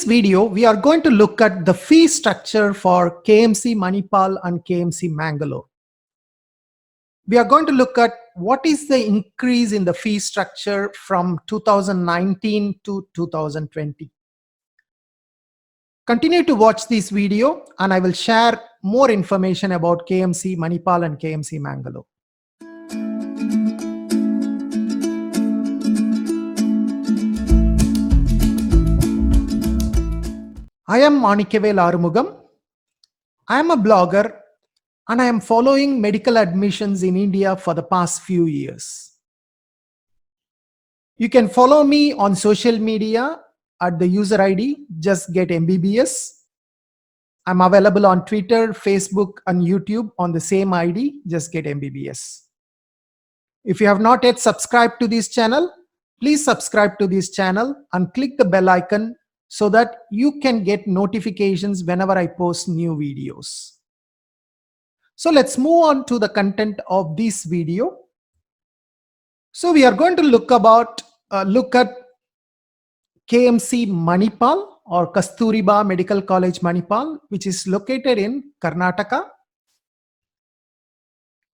this video, we are going to look at the fee structure for KMC Manipal and KMC Mangalore. We are going to look at what is the increase in the fee structure from 2019 to 2020. Continue to watch this video and I will share more information about KMC Manipal and KMC Mangalore. I am Manikkavel Arumugam. I am a blogger and I am following medical admissions in India for the past few years. You can follow me on social media at the user ID JustGetMBBS. I'm available on Twitter, Facebook and YouTube on the same ID JustGetMBBS. If you have not yet subscribed to this channel, please subscribe to this channel and click the bell icon so that you can get notifications whenever I post new videos. So let's move on to the content of this video. So we are going to look at KMC Manipal or Kasturiba Medical College Manipal, which is located in Karnataka.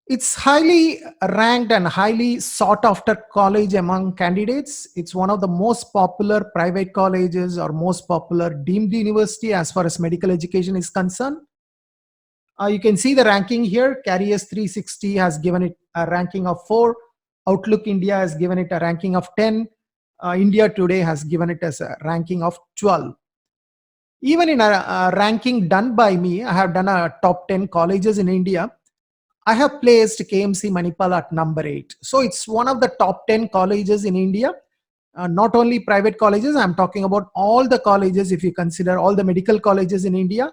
It's highly ranked and highly sought after college among candidates. It's one of the most popular private colleges or most popular deemed university as far as medical education is concerned. You can see the ranking here. Careers 360 has given it a ranking of 4. Outlook India has given it a ranking of 10. India Today has given it as a ranking of 12. Even in a ranking done by me, I have done a top 10 colleges in India. I have placed KMC Manipal at number 8. So it's one of the top 10 colleges in India. Not only private colleges, I'm talking about all the colleges. If you consider all the medical colleges in India,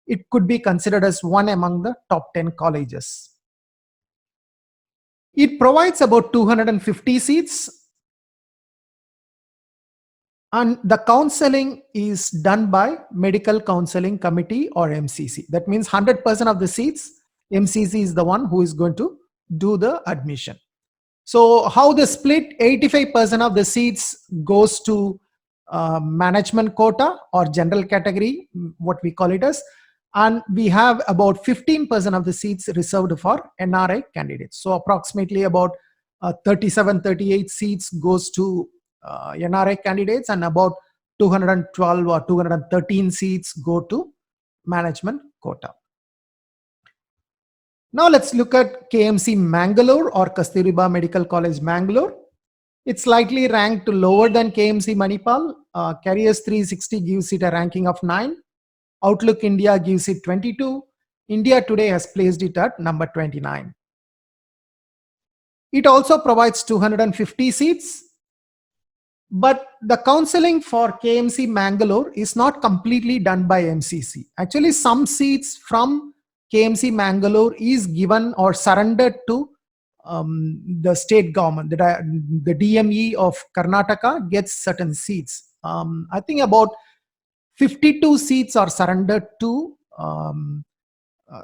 it could be considered as one among the top 10 colleges. It provides about 250 seats. And the counseling is done by Medical Counseling Committee or MCC. That means 100% of the seats, MCC is the one who is going to do the admission. So how the split, 85% of the seats goes to management quota or general category, what we call it as, and we have about 15% of the seats reserved for NRI candidates. So approximately about 38 seats goes to NRI candidates and about 212 or 213 seats go to management quota. Now let's look at KMC Mangalore or Kasturiba Medical College Mangalore. It's slightly ranked lower than KMC Manipal. Careers 360 gives it a ranking of 9. Outlook India gives it 22. India Today has placed it at number 29. It also provides 250 seats. But the counseling for KMC Mangalore is not completely done by MCC. Actually, some seats from KMC Mangalore is given or surrendered to the state government. The DME of Karnataka gets certain seats. I think about 52 seats are surrendered to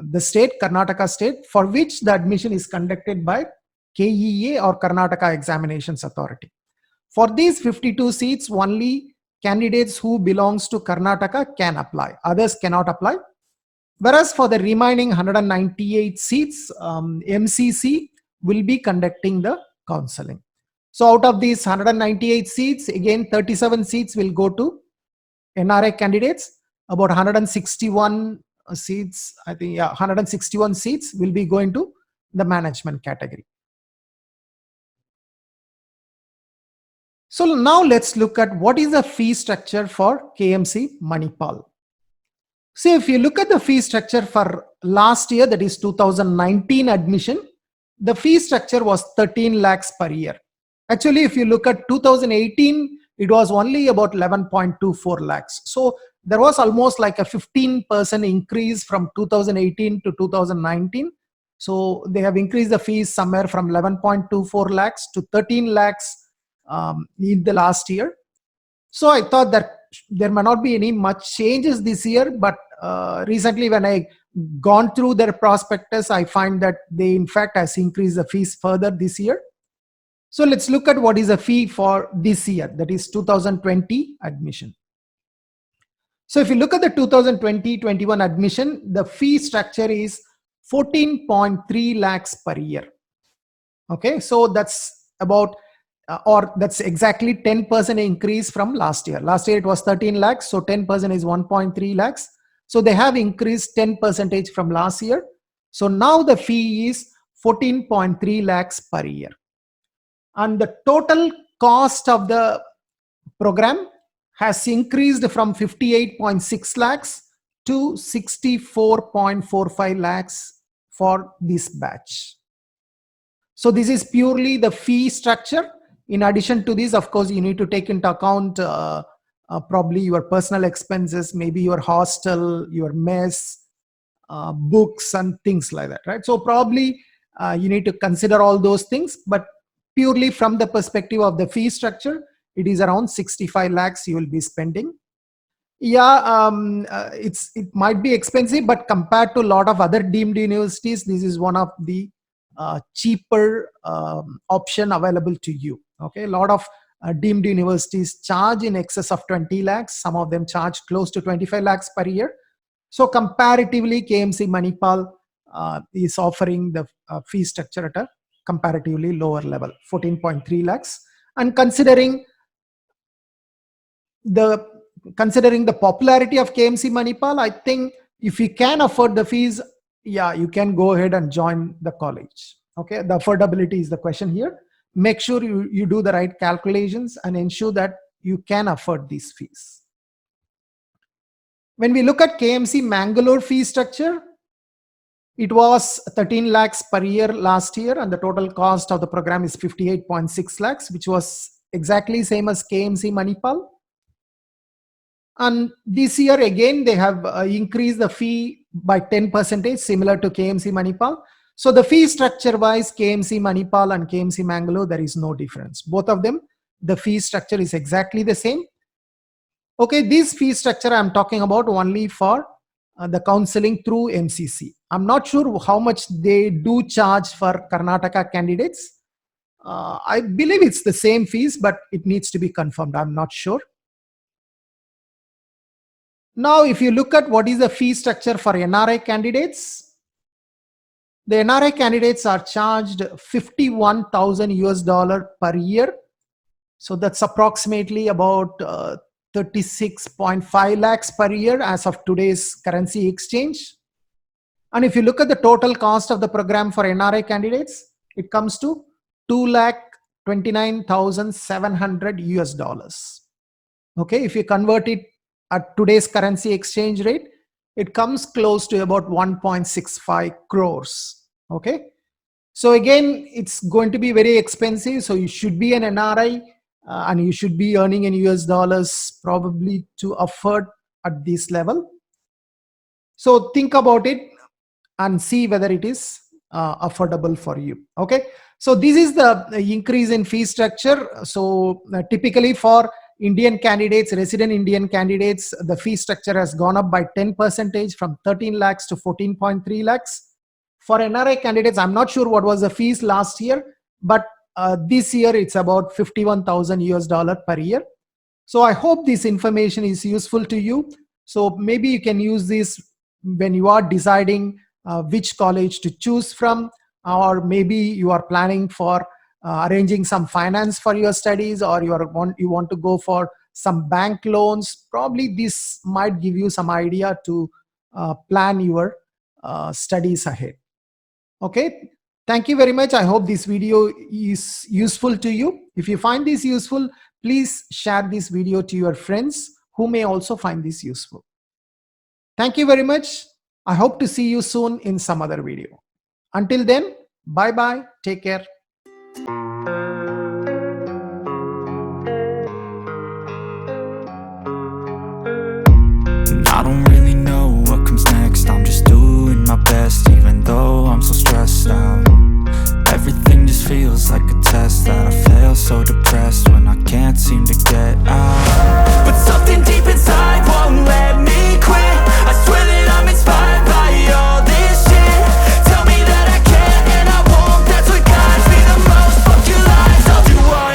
the state, Karnataka state, for which the admission is conducted by KEA or Karnataka Examinations Authority. For these 52 seats, only candidates who belongs to Karnataka can apply. Others cannot apply. Whereas for the remaining 198 seats, MCC will be conducting the counseling. So out of these 198 seats, again 37 seats will go to NRI candidates. About 161 seats, I think, 161 seats will be going to the management category. So now let's look at what is the fee structure for KMC Manipal. See, if you look at the fee structure for last year, that is 2019 admission, the fee structure was 13 lakhs per year. Actually, if you look at 2018, it was only about 11.24 lakhs. So there was almost like a 15% increase from 2018 to 2019. So they have increased the fees somewhere from 11.24 lakhs to 13 lakhs in the last year. So I thought that there may not be any much changes this year, but recently when I gone through their prospectus, I find that they in fact has increased the fees further this year. So let's look at what is the fee for this year, that is 2020 admission. So if you look at the 2020-21 admission, the fee structure is 14.3 lakhs per year. Okay, so that's about or that's exactly 10% increase from last year. Last year it was 13 lakhs, so 10% is 1.3 lakhs. So they have increased 10% from last year. So now the fee is 14.3 lakhs per year. And the total cost of the program has increased from 58.6 lakhs to 64.45 lakhs for this batch. So this is purely the fee structure. In addition to this, of course, you need to take into account probably your personal expenses, maybe your hostel, your mess, books and things like that, right? So probably you need to consider all those things, but purely from the perspective of the fee structure, it is around 65 lakhs you will be spending. Yeah, it might be expensive, but compared to a lot of other deemed universities, this is one of the cheaper option available to you. Okay, a lot of deemed universities charge in excess of 20 lakhs. Some of them charge close to 25 lakhs per year. So comparatively, KMC Manipal is offering the fee structure at a comparatively lower level, 14.3 lakhs. And considering the popularity of KMC Manipal, I think if you can afford the fees, yeah, you can go ahead and join the college. Okay, the affordability is the question here. Make sure you do the right calculations and ensure that you can afford these fees. When we look at KMC Mangalore fee structure, it was 13 lakhs per year last year, and the total cost of the program is 58.6 lakhs, which was exactly same as KMC Manipal. And this year again, they have increased the fee by 10%, similar to KMC Manipal. So the fee structure wise, KMC Manipal and KMC Mangalore, there is no difference. Both of them, the fee structure is exactly the same. Okay, this fee structure I'm talking about only for the counseling through MCC. I'm not sure how much they do charge for Karnataka candidates. I believe it's the same fees, but it needs to be confirmed. I'm not sure. Now, if you look at what is the fee structure for NRI candidates, the NRI candidates are charged 51,000 US dollar per year. So that's approximately about 36.5 lakhs per year as of today's currency exchange. And if you look at the total cost of the program for NRI candidates, it comes to 2,29,700 US dollars. Okay, if you convert it at today's currency exchange rate, it comes close to about 1.65 crores. Okay, so again, it's going to be very expensive. So you should be an NRI and you should be earning in US dollars probably to afford at this level. So think about it and see whether it is affordable for you. Okay, so this is the increase in fee structure. So typically for Indian candidates, resident Indian candidates, the fee structure has gone up by 10% from 13 lakhs to 14.3 lakhs. For NRI candidates, I'm not sure what was the fees last year, but this year it's about 51,000 US dollar per year. So I hope this information is useful to you. So maybe you can use this when you are deciding which college to choose from, or maybe you are planning for arranging some finance for your studies, or you want to go for some bank loans. Probably this might give you some idea to plan your studies ahead. Okay, thank you very much. I hope this video is useful to you. If you find this useful, please share this video to your friends who may also find this useful. Thank you very much. I hope to see you soon in some other video. Until then, bye bye. Take care. I don't really know what comes next. I'm just doing my best, even though I'm so stressed out. Everything just feels like a test that I fail, so depressed when I can't seem to get out. But something